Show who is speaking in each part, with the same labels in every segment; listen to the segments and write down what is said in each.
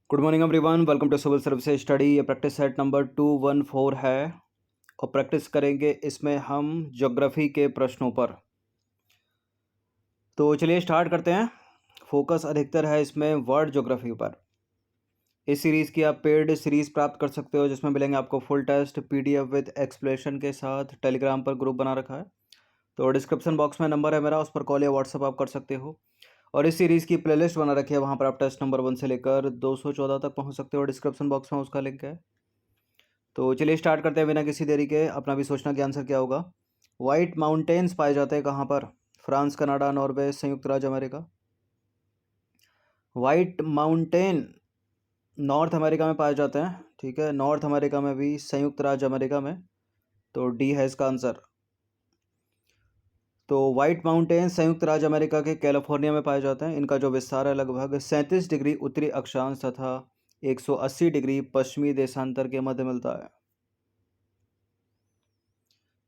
Speaker 1: Good morning everyone, welcome to civil services study. ये practice set number 214 है और practice करेंगे इसमें हम ज्योग्राफी के प्रश्नों पर। तो चलिए स्टार्ट करते हैं। फोकस अधिकतर है इसमें वर्ल्ड ज्योग्राफी पर। इस सीरीज़ की आप पेड सीरीज़ प्राप्त कर सकते हो जिसमें मिलेंगे आपको full test PDF with explanation के साथ। टेलीग्राम पर ग्रुप बना रखा है, तो डिस्क्रिप्शन बॉक्स में नंबर है मेरा, उस पर कॉल या व्हाट्सअप आप कर सकते हो। और इस सीरीज़ की प्लेलिस्ट बना रखी है, वहाँ पर आप टेस्ट नंबर 1 से लेकर 214 तक पहुँच सकते हो। डिस्क्रिप्शन बॉक्स में उसका लिंक है। तो चलिए स्टार्ट करते हैं बिना किसी देरी के। अपना भी सोचना कि आंसर क्या होगा। वाइट माउंटेन्स पाए जाते हैं कहाँ पर? फ्रांस, कनाडा, नॉर्वे, संयुक्त राज्य America. White mountain north America में पाए जाते हैं, ठीक है। नॉर्थ अमेरिका में भी, संयुक्त राज्य अमेरिका में। तो डी है इसका आंसर। तो वाइट माउंटेन संयुक्त राज्य अमेरिका के कैलिफोर्निया में पाए जाते हैं। इनका जो विस्तार है लगभग 37 डिग्री उत्तरी अक्षांश तथा 180 डिग्री पश्चिमी देशांतर के मध्य मिलता है।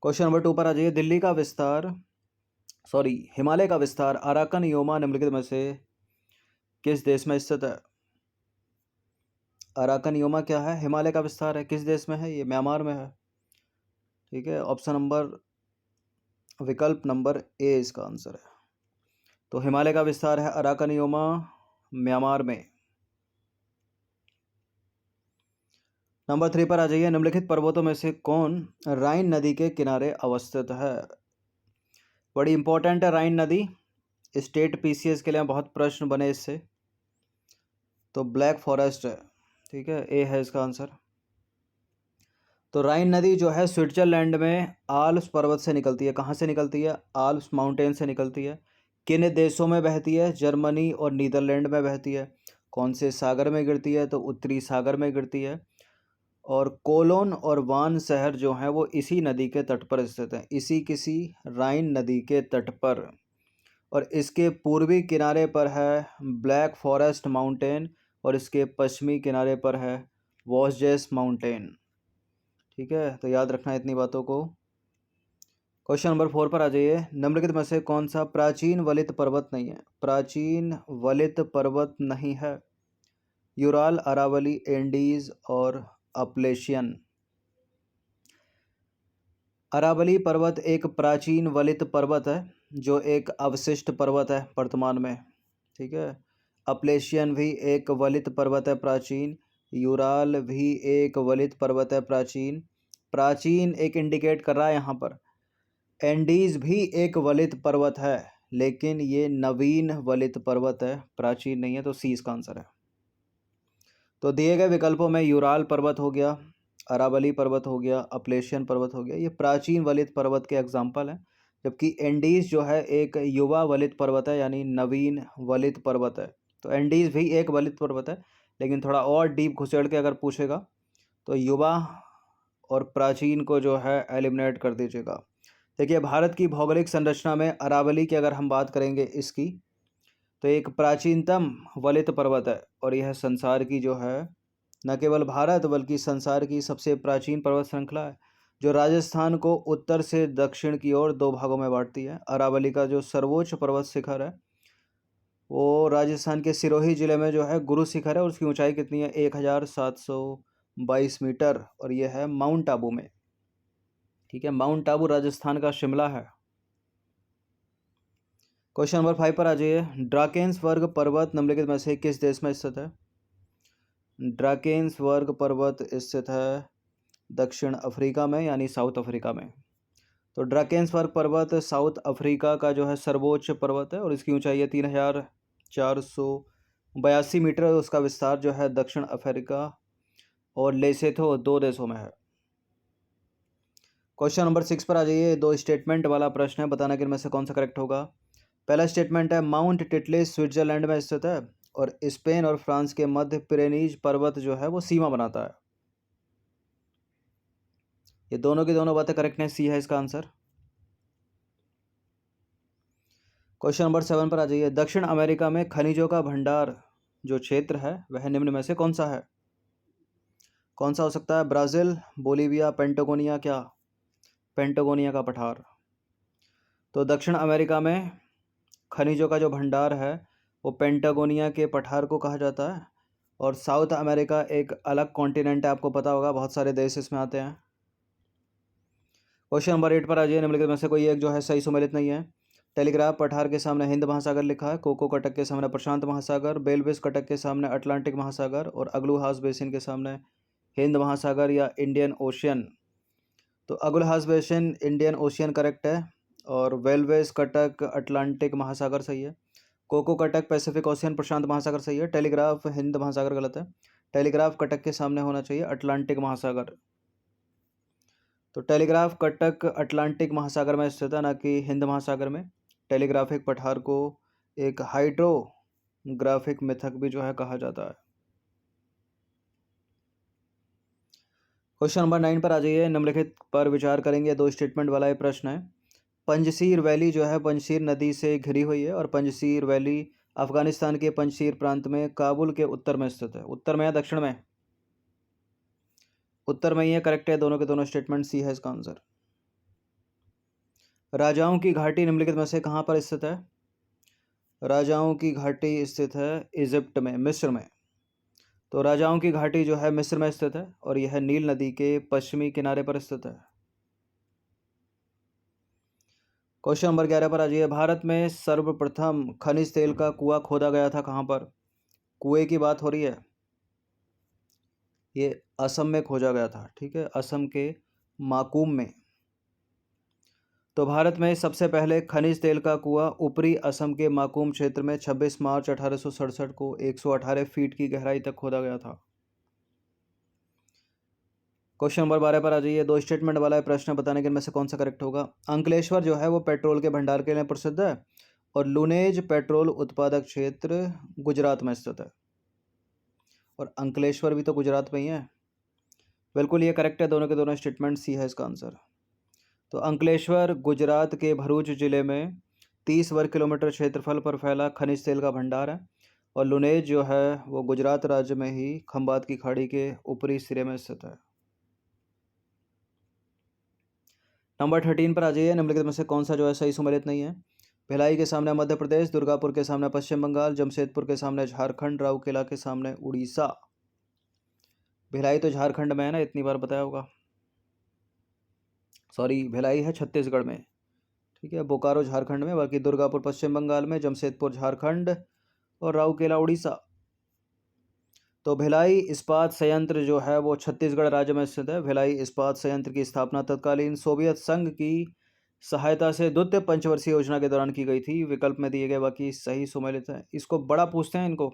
Speaker 1: क्वेश्चन नंबर 2 पर आ जाइए। दिल्ली का विस्तार हिमालय का विस्तार अराकनयोमा निम्नलिखित में से किस देश में स्थित है? अराकनयोमा क्या है? हिमालय का विस्तार है। किस देश में है? ये म्यांमार में है, ठीक है। विकल्प नंबर ए इसका आंसर है। तो हिमालय का विस्तार है अराकनयोमा, म्यांमार में। नंबर 3 पर आ जाइए। निम्नलिखित पर्वतों में से कौन राइन नदी के किनारे अवस्थित है? बड़ी इंपॉर्टेंट है राइन नदी। स्टेट PCS के लिए बहुत प्रश्न बने इससे। तो ब्लैक फॉरेस्ट है, ठीक है। ए है इसका आंसर। तो राइन नदी जो है स्विट्जरलैंड में आल्प्स पर्वत से निकलती है। कहाँ से निकलती है? आल्प्स माउंटेन से निकलती है। किन देशों में बहती है? जर्मनी और नीदरलैंड में बहती है। कौन से सागर में गिरती है? तो उत्तरी सागर में गिरती है। और कोलोन और वान शहर जो हैं वो इसी नदी के तट पर स्थित हैं, इसी किसी राइन नदी के तट पर। और इसके पूर्वी किनारे पर है ब्लैक फॉरेस्ट माउंटेन और इसके पश्चिमी किनारे पर है वॉसजेस माउंटेन, ठीक है। तो याद रखना इतनी बातों को। क्वेश्चन नंबर 4 पर आ जाइए। निम्नलिखित में से कौन सा प्राचीन वलित पर्वत नहीं है? प्राचीन वलित पर्वत नहीं है। यूराल, अरावली, एंडीज और अपलेशियन। अरावली पर्वत एक प्राचीन वलित पर्वत है जो एक अवशिष्ट पर्वत है वर्तमान में, ठीक है। अपलेशियन भी एक वलित पर्वत है प्राचीन। यूराल भी एक वलित पर्वत है प्राचीन। प्राचीन एक इंडिकेट कर रहा है यहाँ पर। एंडीज भी एक वलित पर्वत है, लेकिन ये नवीन वलित पर्वत है, प्राचीन नहीं है। तो सी इसका आंसर है। तो दिए गए विकल्पों में यूराल पर्वत हो गया, अरावली पर्वत हो गया, अपलेशियन पर्वत हो गया, ये प्राचीन वलित पर्वत के एग्जाम्पल हैं। जबकि एंडीज जो है एक युवा वलित पर्वत है, यानी नवीन वलित पर्वत है। तो एंडीज भी एक वलित पर्वत है, लेकिन थोड़ा और डीप घुसेड़ के अगर पूछेगा तो युवा और प्राचीन को जो है एलिमिनेट कर दीजिएगा। देखिए, भारत की भौगोलिक संरचना में अरावली की अगर हम बात करेंगे इसकी, तो एक प्राचीनतम वलित पर्वत है और यह संसार की जो है, न केवल भारत बल्कि संसार की सबसे प्राचीन पर्वत श्रृंखला है, जो राजस्थान को उत्तर से दक्षिण की ओर 2 भागों में बांटती है। अरावली का जो सर्वोच्च पर्वत शिखर है वो राजस्थान के सिरोही जिले में जो है गुरु शिखर है, और उसकी ऊंचाई कितनी है? 1722 मीटर, और यह है माउंट आबू में, ठीक है। माउंट आबू राजस्थान का शिमला है। क्वेश्चन नंबर 5 पर आ जाइए। ड्राकेंसबर्ग पर्वत निम्नलिखित में से किस देश में स्थित है? ड्राकेंसबर्ग पर्वत स्थित है दक्षिण अफ्रीका में, यानी साउथ अफ्रीका में। तो ड्राकेंसबर्ग पर्वत साउथ अफ्रीका का जो है सर्वोच्च पर्वत है और इसकी ऊंचाई है 3482 मीटर। उसका विस्तार जो है दक्षिण अफ्रीका और लेसेथो 2 देशों में है। क्वेश्चन नंबर 6 पर आ जाइए। 2 स्टेटमेंट वाला प्रश्न है, बताना कि इनमें से कौन सा करेक्ट होगा। पहला स्टेटमेंट है माउंट टिटलिस स्विट्जरलैंड में स्थित है और स्पेन और फ्रांस के मध्य पिरेनीज पर्वत जो है वो सीमा बनाता है। ये दोनों की दोनों बातें करेक्ट हैं, सी है इसका आंसर। क्वेश्चन नंबर 7 पर आ जाइए। दक्षिण अमेरिका में खनिजों का भंडार जो क्षेत्र है वह निम्न में से कौन सा है? कौन सा हो सकता है? Brazil, Bolivia, पेंटागोनिया। क्या? पेंटागोनिया का पठार। तो दक्षिण अमेरिका में खनिजों का जो भंडार है वो पेंटागोनिया के पठार को कहा जाता है, और साउथ अमेरिका एक अलग कॉन्टिनेंट है, आपको पता होगा, बहुत सारे देश इसमें आते हैं। क्वेश्चन नंबर 8 पर आ जाइए, निम्नलिखित में से कोई एक जो है सही सुमेलित नहीं है। टेलीग्राफ पठार के सामने हिंद महासागर लिखा है, कोको कटक के सामने प्रशांत महासागर, बेलविस कटक के सामने अटलांटिक महासागर और अग्लुहास बेसिन के सामने हिंद महासागर या इंडियन ओशियन। तो अग्लहास बेसिन इंडियन ओशियन करेक्ट है और वेलवेस कटक अटलांटिक महासागर सही है। कोको कटक पैसिफिक ओशियन प्रशांत महासागर सही है। टेलीग्राफ हिंद महासागर गलत है। टेलीग्राफ कटक के सामने होना चाहिए अटलांटिक महासागर। तो टेलीग्राफ कटक अटलांटिक महासागर में स्थित है, ना कि हिंद महासागर में। टेलीग्राफिक पठार को एक हाइड्रोग्राफिक मिथक भी जो है कहा जाता है। क्वेश्चन नंबर 9 पर आ जाइए, निम्नलिखित पर विचार करेंगे। दो स्टेटमेंट वाला ये प्रश्न है। पंजशीर वैली जो है पंजशीर नदी से घिरी हुई है और पंजशीर वैली अफगानिस्तान के पंजशीर प्रांत में काबुल के उत्तर में स्थित है। उत्तर में या दक्षिण में? उत्तर में ही है, करेक्ट है। दोनों के दोनों स्टेटमेंट सी है इसका आंसर। राजाओं की घाटी निम्नलिखित में से कहाँ पर स्थित है? राजाओं की घाटी स्थित है इजिप्ट में, मिस्र में। तो राजाओं की घाटी जो है मिस्र में स्थित है और यह नील नदी के पश्चिमी किनारे पर स्थित है। क्वेश्चन नंबर 11 पर आ जाइए। भारत में सर्वप्रथम खनिज तेल का कुआं खोदा गया था कहाँ पर? कुएं की बात हो रही है, ये असम में खोजा गया था, ठीक है, असम के माकूम में। तो भारत में सबसे पहले खनिज तेल का कुआं ऊपरी असम के माकूम क्षेत्र में 26 मार्च 1867 को 118 फीट की गहराई तक खोदा गया था। क्वेश्चन नंबर 12 पर आ जाइए। दो स्टेटमेंट वाला है प्रश्न, बताने के इनमें से कौन सा करेक्ट होगा। अंकलेश्वर जो है वो पेट्रोल के भंडार के लिए प्रसिद्ध है और लुनेज पेट्रोल उत्पादक क्षेत्र गुजरात में स्थित है। और अंकलेश्वर भी तो गुजरात में ही है। बिल्कुल ये करेक्ट है, दोनों के दोनों स्टेटमेंट सी है इसका आंसर। तो अंकलेश्वर गुजरात के भरूच जिले में 30 वर्ग किलोमीटर क्षेत्रफल पर फैला खनिज तेल का भंडार है और लुनेज जो है वो गुजरात राज्य में ही खंबात की खाड़ी के ऊपरी सिरे में स्थित है। नंबर 13 पर आ जाइए, निम्नलिखित में से कौन सा जो है सही सुमेलित नहीं है। भिलाई के सामने मध्य प्रदेश, दुर्गापुर के सामने पश्चिम बंगाल, जमशेदपुर के सामने झारखंड, राउरकेला के सामने उड़ीसा। भिलाई तो झारखंड में है ना, इतनी बार बताया होगा। सॉरी, भिलाई है छत्तीसगढ़ में, ठीक है, बोकारो झारखंड में, बाकी दुर्गापुर पश्चिम बंगाल में, जमशेदपुर झारखंड और राउरकेला उड़ीसा। तो भिलाई इस्पात संयंत्र जो है वो छत्तीसगढ़ राज्य में स्थित है। भिलाई इस्पात संयंत्र की स्थापना तत्कालीन सोवियत संघ की सहायता से द्वितीय पंचवर्षीय योजना के दौरान की गई थी। विकल्प में दिए गए बाकी सही सुमेलित है। इसको बड़ा पूछते हैं, इनको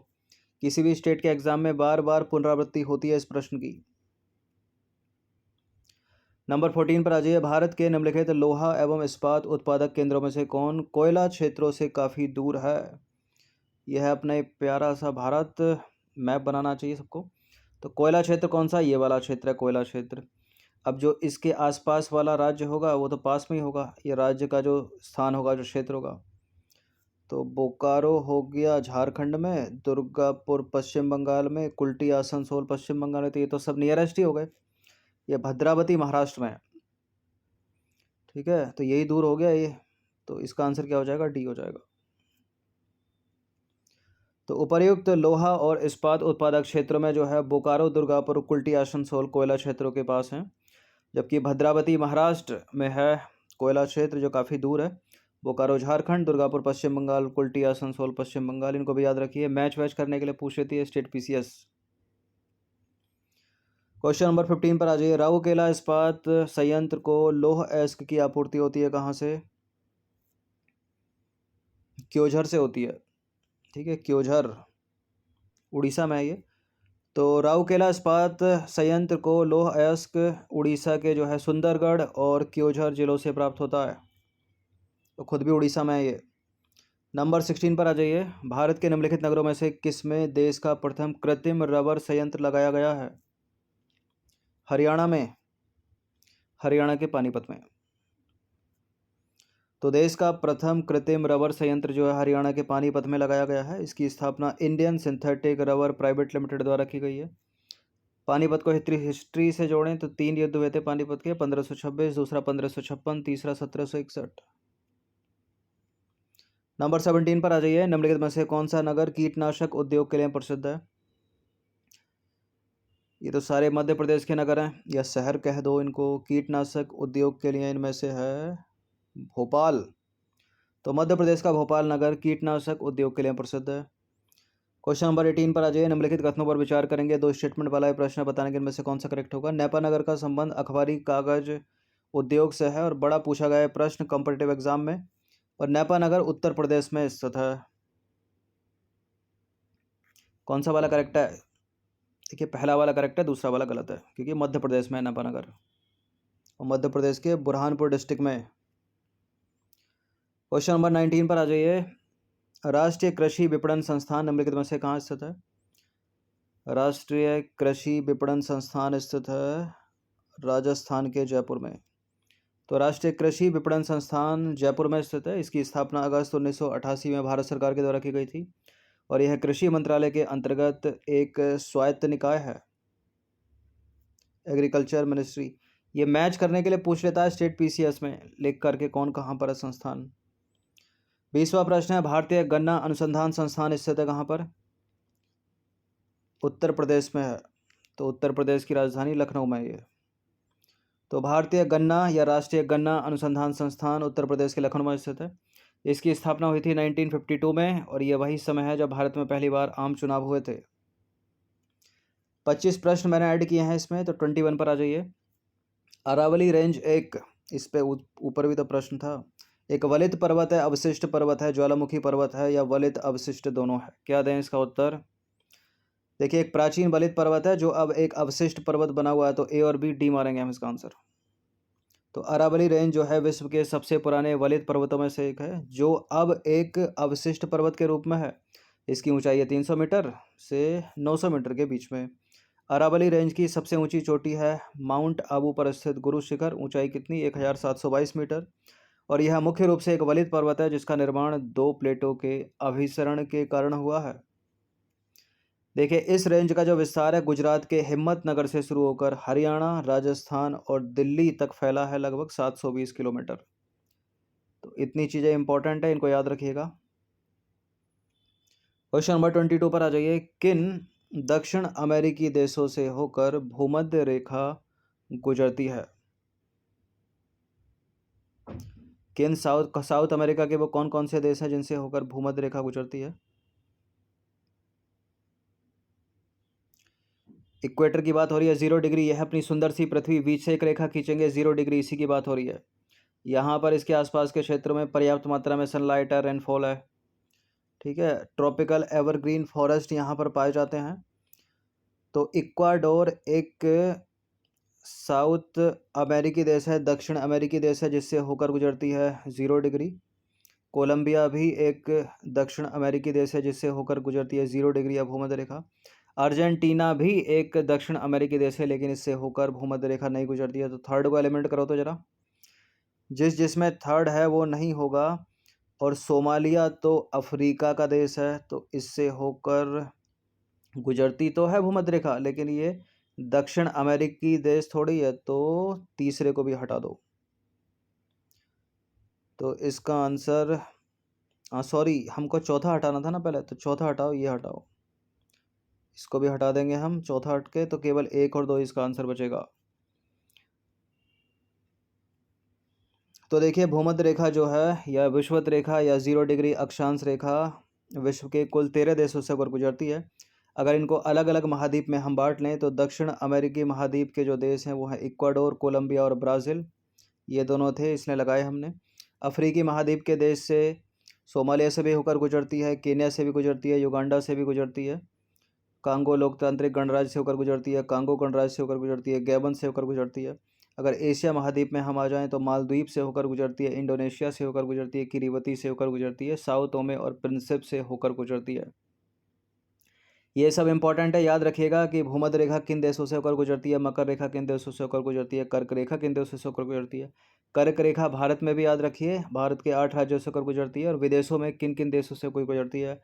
Speaker 1: किसी भी स्टेट के एग्जाम में बार बार पुनरावृत्ति होती है इस प्रश्न की। नंबर 14 पर आ जाइए। भारत के निम्नलिखित लोहा एवं इस्पात उत्पादक केंद्रों में से कौन कोयला क्षेत्रों से काफ़ी दूर है? यह है अपना एक प्यारा सा भारत मैप बनाना चाहिए सबको। तो कोयला क्षेत्र कौन सा? ये वाला क्षेत्र है कोयला क्षेत्र। अब जो इसके आसपास वाला राज्य होगा वो तो पास में ही होगा, ये राज्य का जो स्थान होगा, जो क्षेत्र होगा। तो बोकारो हो गया झारखंड में, दुर्गापुर पश्चिम बंगाल में, कुल्टी आसनसोल पश्चिम बंगाल में, तो ये तो सब नियरेस्ट ही हो गए। ये भद्रावती महाराष्ट्र में है, ठीक है, तो यही दूर हो गया ये। तो इसका आंसर क्या हो जाएगा? डी हो जाएगा। तो उपर्युक्त लोहा और इस्पात उत्पादक क्षेत्रों में जो है बोकारो, दुर्गापुर, कुल्टी आसनसोल कोयला क्षेत्रों के पास हैं, जबकि भद्रावती महाराष्ट्र में है कोयला क्षेत्र जो काफ़ी दूर है। बोकारो झारखंड, दुर्गापुर पश्चिम बंगाल, कुल्टी आसनसोल पश्चिम बंगाल, इनको भी याद रखिए, मैच वैच करने के लिए पूछ लेती है स्टेट पीसीएस। क्वेश्चन नंबर 15 पर आ जाइए। राउरकेला इस्पात संयंत्र को लौह अयस्क की आपूर्ति होती है कहाँ से? क्योझर से होती है, ठीक है, क्योझर उड़ीसा में है ये। तो राउरकेला इस्पात संयंत्र को लौह अयस्क उड़ीसा के जो है सुंदरगढ़ और क्योझर जिलों से प्राप्त होता है, तो खुद भी उड़ीसा में है ये। नंबर 16 पर आ जाइए। भारत के निम्नलिखित नगरों में से किसमें देश का प्रथम कृत्रिम रबर संयंत्र लगाया गया है? हरियाणा में, हरियाणा के पानीपत में। तो देश का प्रथम कृत्रिम रबर संयंत्र जो है हरियाणा के पानीपत में लगाया गया है। इसकी स्थापना Indian synthetic rubber private limited द्वारा की गई है। पानीपत को हिस्ट्री से जोड़ें तो 3 युद्ध हुए थे पानीपत के, 1526, दूसरा 1556, तीसरा 1761। नंबर 17 पर आ जाइए। निम्नलिखित में से कौन सा नगर कीटनाशक उद्योग के लिए प्रसिद्ध है? ये तो सारे मध्य प्रदेश के नगर हैं या शहर कह दो इनको। कीटनाशक उद्योग के लिए इनमें से है भोपाल। तो मध्य प्रदेश का भोपाल नगर कीटनाशक उद्योग के लिए प्रसिद्ध है। क्वेश्चन नंबर 18 पर आ जाइए। निम्नलिखित कथनों पर विचार करेंगे। दो स्टेटमेंट वाला प्रश्न बताने के इनमें से कौन सा करेक्ट होगा। नेपानगर का संबंध अखबारी कागज उद्योग से है और बड़ा पूछा गया है प्रश्न कॉम्पिटिटिव एग्जाम में। और नेपानगर उत्तर प्रदेश में स्थित है। कौन सा वाला करेक्ट है? देखिए पहला वाला करेक्ट है, दूसरा वाला गलत है क्योंकि मध्य प्रदेश में है नेपानगर और मध्य प्रदेश के बुरहानपुर डिस्ट्रिक्ट में। क्वेश्चन नंबर 19 पर आ जाइए। राष्ट्रीय कृषि विपणन संस्थान निम्नलिखित में से कहाँ स्थित है? राष्ट्रीय कृषि विपणन संस्थान स्थित है राजस्थान के जयपुर में। तो राष्ट्रीय कृषि विपणन संस्थान जयपुर में स्थित है। इसकी स्थापना अगस्त 1988 में भारत सरकार के द्वारा की गई थी और यह कृषि मंत्रालय के अंतर्गत एक स्वायत्त निकाय है, एग्रीकल्चर मिनिस्ट्री। ये मैच करने के लिए पूछ लेता है स्टेट पीसीएस में लिख करके कौन कहाँ पर है संस्थान। 20वां प्रश्न है। भारतीय गन्ना अनुसंधान संस्थान स्थित है कहाँ पर? उत्तर प्रदेश में है। तो उत्तर प्रदेश की राजधानी लखनऊ में है ये। तो भारतीय गन्ना या राष्ट्रीय गन्ना अनुसंधान संस्थान उत्तर प्रदेश के लखनऊ में स्थित है। इसकी स्थापना हुई थी 1952 में और यह वही समय है जब भारत में पहली बार आम चुनाव हुए थे। 25 प्रश्न मैंने ऐड किए हैं इसमें, तो 21 पर आ जाइए। अरावली रेंज एक, इस पे ऊपर भी तो प्रश्न था। एक वलित पर्वत है, अवशिष्ट पर्वत है, ज्वालामुखी पर्वत है या वलित अवशिष्ट दोनों है? क्या दें इसका उत्तर? देखिए एक प्राचीन वलित पर्वत है जो अब एक अवशिष्ट पर्वत बना हुआ है, तो ए और बी, डी मारेंगे हम इसका आंसर। तो अरावली रेंज जो है विश्व के सबसे पुराने वलित पर्वतों में से एक है जो अब एक अवशिष्ट पर्वत के रूप में है। इसकी ऊंचाई है 300 मीटर से 900 मीटर के बीच में। अरावली रेंज की सबसे ऊंची चोटी है माउंट आबू पर स्थित गुरु शिखर। ऊंचाई कितनी? 1722 मीटर। और यह मुख्य रूप से एक वलित पर्वत है जिसका निर्माण दो प्लेटों के अभिसरण के कारण हुआ है। देखिए इस रेंज का जो विस्तार है गुजरात के हिम्मतनगर से शुरू होकर हरियाणा, राजस्थान और दिल्ली तक फैला है, लगभग 720 किलोमीटर। तो इतनी चीज़ें इंपॉर्टेंट है, इनको याद रखिएगा। क्वेश्चन नंबर 22 पर आ जाइए। किन दक्षिण अमेरिकी देशों से होकर भूमध्य रेखा गुजरती है? किन साउथ अमेरिका के वो कौन कौन से देश हैं जिनसे होकर भूमध्य रेखा गुजरती है? इक्वेटर की बात हो रही है, 0 डिग्री। यह अपनी सुंदर सी पृथ्वी बीच से एक रेखा खींचेंगे 0 डिग्री, इसी की बात हो रही है। यहाँ पर इसके आसपास के क्षेत्रों में पर्याप्त मात्रा में सनलाइट है, रेनफॉल है। ठीक है, ट्रॉपिकल एवरग्रीन फॉरेस्ट यहाँ पर पाए जाते हैं। तो इक्वाडोर एक साउथ अमेरिकी देश है, दक्षिण अमेरिकी देश है जिससे होकर गुजरती है 0 डिग्री। कोलंबिया भी एक दक्षिण अमेरिकी देश है जिससे होकर गुजरती है 0 डिग्री या भूमध्य रेखा। अर्जेंटीना भी एक दक्षिण अमेरिकी देश है लेकिन इससे होकर भूमध्य रेखा नहीं गुजरती है। तो थर्ड को एलिमेंट करो तो जरा, जिसमें थर्ड है वो नहीं होगा। और सोमालिया तो अफ्रीका का देश है, तो इससे होकर गुजरती तो है भूमध्य रेखा लेकिन ये दक्षिण अमेरिकी देश थोड़ी है, तो तीसरे को भी हटा दो। तो इसका आंसर, सॉरी हमको चौथा हटाना था ना पहले, तो चौथा हटाओ, ये हटाओ, इसको भी हटा देंगे हम। चौथा हट के तो केवल 1 और 2 इसका आंसर बचेगा। तो देखिए भूमध्य रेखा जो है या विषुवत रेखा या 0 डिग्री अक्षांश रेखा विश्व के कुल 13 देशों से होकर गुजरती है। अगर इनको अलग अलग महाद्वीप में हम बांट लें तो दक्षिण अमेरिकी महाद्वीप के जो देश हैं वो हैं इक्वाडोर, कोलंबिया और ब्राज़ील। ये दोनों थे, इसने लगाए हमने। अफ्रीकी महाद्वीप के देश से सोमालिया से भी होकर गुजरती है, केन्या से भी गुजरती है, युगांडा से भी गुजरती है, कांगो लोकतांत्रिक गणराज्य से होकर गुजरती है, कांगो गणराज्य से होकर गुजरती है, गैबन से होकर गुजरती है। अगर एशिया महाद्वीप में हम आ जाएं तो मालदीव से होकर गुजरती है, इंडोनेशिया से होकर गुजरती है, किरीबती से होकर गुजरती है, साउथ ओमे और प्रिंसिप से होकर गुजरती है। ये सब इंपॉर्टेंट है, याद रखिएगा कि भूमध्य रेखा किन देशों से होकर गुजरती है, मकर रेखा किन देशों से होकर गुजरती है, कर्क रेखा किन देशों से होकर गुजरती है। कर्क रेखा भारत में भी याद रखिए, भारत के 8 राज्यों से होकर गुजरती है, और विदेशों में किन किन देशों से कोई गुजरती है,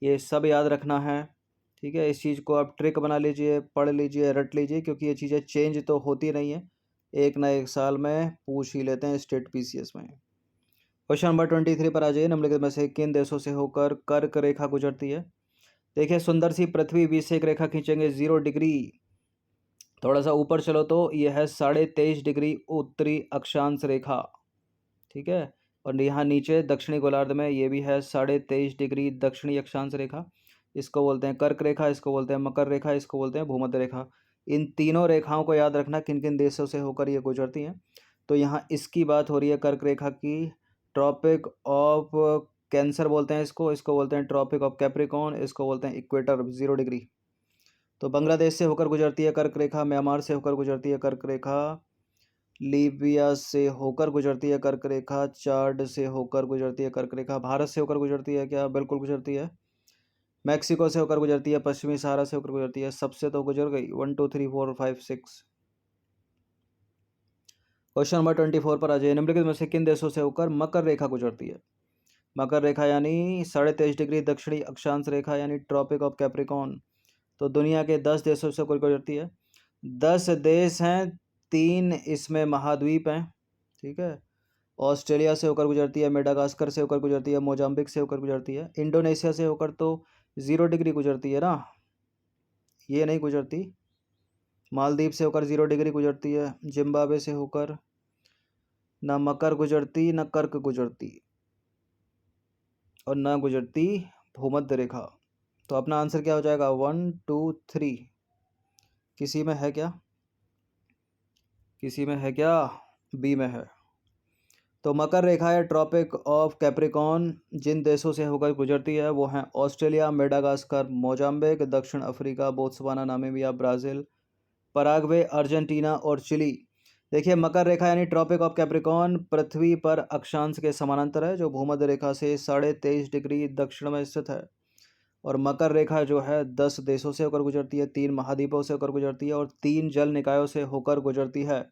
Speaker 1: ये सब याद रखना है। ठीक है, इस चीज़ को आप ट्रिक बना लीजिए, पढ़ लीजिए, रट लीजिए, क्योंकि ये चीज़ें चेंज तो होती नहीं है, एक ना एक साल में पूछ ही लेते हैं स्टेट पीसीएस में। क्वेश्चन नंबर 23 पर आ जाइए। निम्नलिखित में से किन देशों से होकर कर्क रेखा गुजरती है? देखिए सुंदर सी पृथ्वी बीच से एक रेखा खींचेंगे 0 डिग्री, थोड़ा सा ऊपर चलो तो ये है 23.5 डिग्री उत्तरी अक्षांश रेखा, ठीक है। और यहाँ नीचे दक्षिणी गोलार्ध में ये भी है 23.5 डिग्री दक्षिणी अक्षांश रेखा। इसको बोलते हैं कर्क रेखा, इसको बोलते हैं मकर रेखा, इसको बोलते हैं भूमध्य रेखा। इन तीनों रेखाओं को याद रखना किन किन देशों से होकर ये गुजरती हैं। तो यहाँ इसकी बात हो रही है कर्क रेखा की, ट्रॉपिक ऑफ कैंसर बोलते हैं इसको, इसको बोलते हैं ट्रॉपिक ऑफ कैप्रिकॉर्न, इसको बोलते हैं इक्वेटर 0 डिग्री। तो बांग्लादेश से होकर गुजरती है कर्क रेखा, म्यांमार से होकर गुजरती है कर्क रेखा, लीबिया से होकर गुजरती है कर्क रेखा, चाड से होकर गुजरती है कर्क रेखा, भारत से होकर गुजरती है क्या, बिल्कुल गुजरती है। मैक्सिको से होकर गुजरती है, पश्चिमी सहारा से होकर गुजरती है, सबसे तो गुजर गई 1 2 3 4 5 6। क्वेश्चन नंबर 24 पर आ जाइए। निम्नलिखित में से किन देशों से होकर मकर रेखा गुजरती है। मकर रेखा यानी 23.5 डिग्री दक्षिणी अक्षांश रेखा यानी ट्रॉपिक ऑफ कैप्रिकॉर्न, तो दुनिया के 10 देशों से होकर गुजरती है। 10 देश हैं, 3 इसमें महाद्वीप हैं, ठीक है। ऑस्ट्रेलिया से होकर गुजरती है, मेडागास्कर से होकर गुजरती है, मोजाम्बिक से होकर गुजरती है, इंडोनेशिया से होकर तो 0 डिग्री गुजरती है ना, ये नहीं गुजरती। मालदीव से होकर 0 डिग्री गुजरती है, जिम्बाब्वे से होकर ना मकर गुजरती ना कर्क गुजरती और ना गुजरती भूमध्य रेखा। तो अपना आंसर क्या हो जाएगा 1 2 3। किसी में है क्या, किसी में है क्या, बी में है। तो मकर रेखा है ट्रॉपिक ऑफ कैप्रिकॉर्न, जिन देशों से होकर गुजरती है वो हैं ऑस्ट्रेलिया, मेडागास्कर, मोजाम्बिक, दक्षिण Africa, Botswana, Namibia, Brazil, Paraguay, Argentina और चिली। देखिए मकर रेखा यानी ट्रॉपिक ऑफ कैप्रिकॉर्न पृथ्वी पर अक्षांश के समानांतर है, जो भूमध्य रेखा से 23.5 डिग्री दक्षिण में स्थित है। और मकर रेखा जो है 10 देशों से होकर गुजरती है, 3 महाद्वीपों से होकर गुजरती है और 3 जल निकायों से होकर गुजरती है।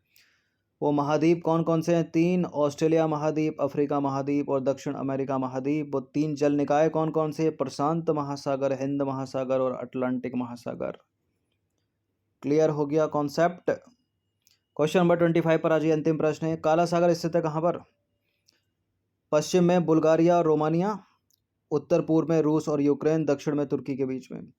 Speaker 1: वो महाद्वीप कौन कौन से हैं, 3, ऑस्ट्रेलिया महाद्वीप, अफ्रीका महाद्वीप और दक्षिण अमेरिका महाद्वीप। वो 3 जल निकाय कौन कौन से, प्रशांत महासागर, हिंद महासागर और अटलांटिक महासागर। क्लियर हो गया कॉन्सेप्ट। क्वेश्चन नंबर 25 पर आ जाइए। अंतिम प्रश्न है, काला सागर स्थित है कहाँ पर। पश्चिम में बुल्गारिया और रोमानिया, उत्तर पूर्व में रूस और यूक्रेन, दक्षिण में तुर्की के बीच में।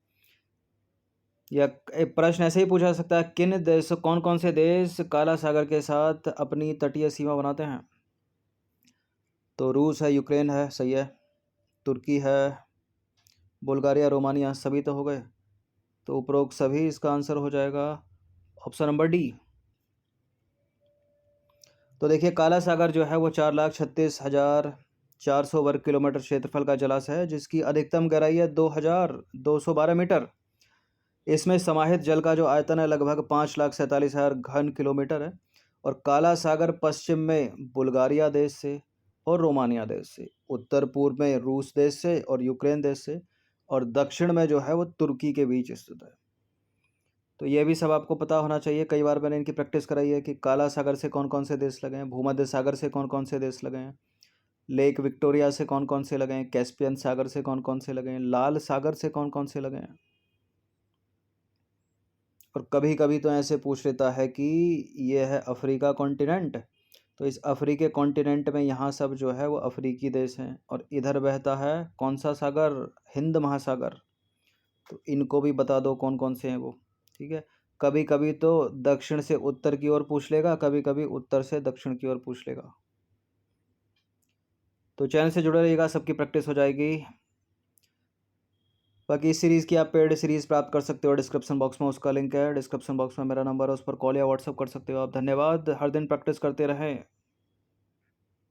Speaker 1: या एक प्रश्न ऐसे ही पूछा सकता है, किन देश, कौन कौन से देश काला सागर के साथ अपनी तटीय सीमा बनाते हैं। तो रूस है, यूक्रेन है, सही है, तुर्की है, बुल्गारिया, रोमानिया, सभी तो हो गए। तो उपरोक्त सभी, इसका आंसर हो जाएगा ऑप्शन नंबर डी। तो देखिए काला सागर जो है वो 4,36,400 वर्ग किलोमीटर क्षेत्रफल का जलाशय है, जिसकी अधिकतम गहराई है 2,212 मीटर। इसमें समाहित जल का जो आयतन है लगभग 5,47,000 घन किलोमीटर है। और काला सागर पश्चिम में बुल्गारिया देश से और रोमानिया देश से, उत्तर पूर्व में रूस देश से और यूक्रेन देश से, और दक्षिण में जो है वो तुर्की के बीच स्थित है। तो ये भी सब आपको पता होना चाहिए, कई बार मैंने इनकी प्रैक्टिस कराई है कि काला सागर से कौन कौन से देश लगे हैं, भूमध्य सागर से कौन कौन से देश लगे हैं, लेक विक्टोरिया से कौन कौन से लगे हैं, कैस्पियन सागर से कौन कौन से लगे हैं, लाल सागर से कौन कौन से लगे हैं। और कभी कभी तो ऐसे पूछ लेता है कि ये है अफ्रीका कॉन्टिनेंट, तो इस अफ्रीकी कॉन्टिनेंट में यहाँ सब जो है वो अफ्रीकी देश हैं, और इधर बहता है कौन सा सागर, हिंद महासागर। तो इनको भी बता दो कौन कौन से हैं वो, ठीक है। कभी कभी तो दक्षिण से उत्तर की ओर पूछ लेगा, कभी कभी उत्तर से दक्षिण की ओर पूछ लेगा। तो चैनल से जुड़े रहिएगा, सबकी प्रैक्टिस हो जाएगी। बाकी इस सीरीज़ की आप पेड सीरीज़ प्राप्त कर सकते हो, डिस्क्रिप्शन बॉक्स में उसका लिंक है, डिस्क्रिप्शन बॉक्स में मेरा नंबर है, उस पर कॉल या व्हाट्सअप कर सकते हो आप। धन्यवाद, हर दिन प्रैक्टिस करते रहें।